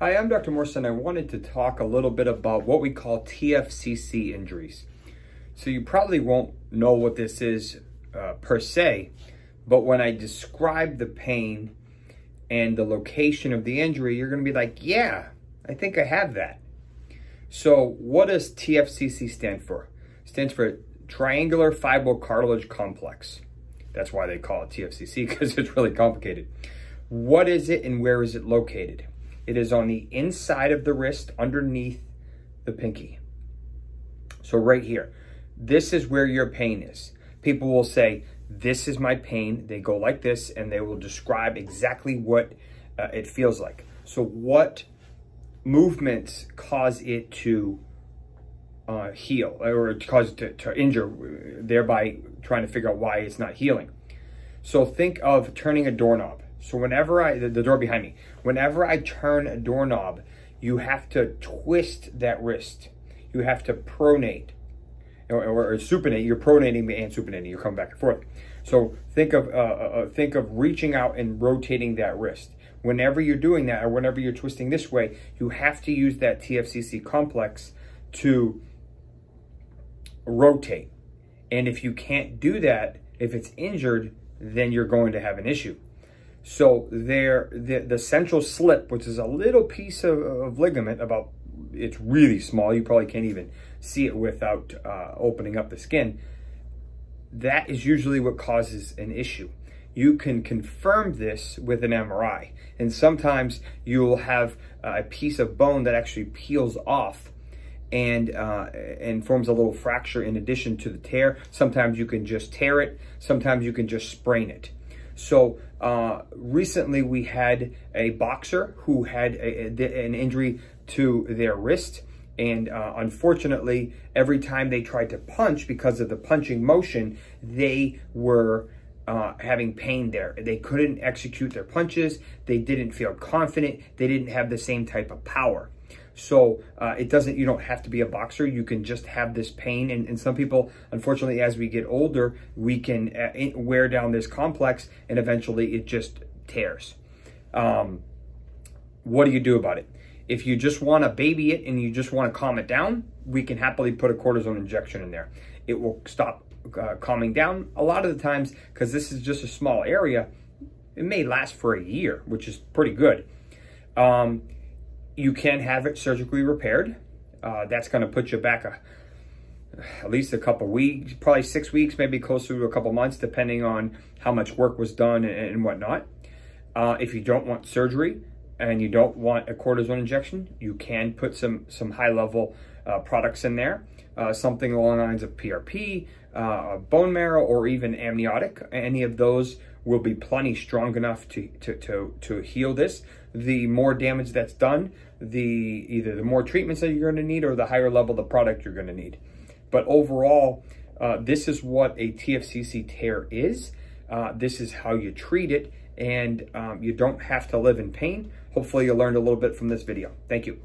Hi, I'm Dr. Morrison. I wanted to talk a little bit about what we call TFCC injuries. So you probably won't know what this is per se, but when I describe the pain and the location of the injury, you're going to be like, yeah, I think I have that. So what does TFCC stand for? It stands for Triangular Fibrocartilage Complex. That's why they call it TFCC, because it's really complicated. What is it and where is it located? It is on the inside of the wrist underneath the pinky. So right here, this is where your pain is. People will say, this is my pain. They go like this and they will describe exactly what it feels like. So what movements cause it to heal or cause it to injure, thereby trying to figure out why it's not healing. So think of turning a doorknob. So whenever the door behind me, whenever I turn a doorknob, you have to twist that wrist. You have to pronate or supinate. You're pronating and supinating. You're coming back and forth. So think of reaching out and rotating that wrist. Whenever you're doing that, or whenever you're twisting this way, you have to use that TFCC complex to rotate. And if you can't do that, if it's injured, then you're going to have an issue. So the central slip, which is a little piece of ligament, it's really small. You probably can't even see it without opening up the skin. That is usually what causes an issue. You can confirm this with an MRI. And sometimes you'll have a piece of bone that actually peels off and forms a little fracture in addition to the tear. Sometimes you can just tear it. Sometimes you can just sprain it. So recently we had a boxer who had an injury to their wrist. And unfortunately, every time they tried to punch, because of the punching motion, they were having pain there. They couldn't execute their punches. They didn't feel confident. They didn't have the same type of power. So you don't have to be a boxer. You can just have this pain. And some people, unfortunately, as we get older, we can wear down this complex and eventually it just tears. What do you do about it? If you just want to baby it and you just want to calm it down, we can happily put a cortisone injection in there. It will stop calming down. A lot of the times, because this is just a small area, it may last for a year, which is pretty good. You can have it surgically repaired. That's going to put you back at least a couple weeks, probably 6 weeks, maybe closer to a couple months, depending on how much work was done and whatnot. If you don't want surgery and you don't want a cortisone injection, you can put some high-level products in there, something along the lines of PRP, bone marrow, or even amniotic. Any of those will be plenty strong enough to heal this. The more damage that's done, either the more treatments that you're going to need or the higher level of the product you're going to need. But overall, this is what a TFCC tear is. This is how you treat it, and you don't have to live in pain. Hopefully you learned a little bit from this video. Thank you.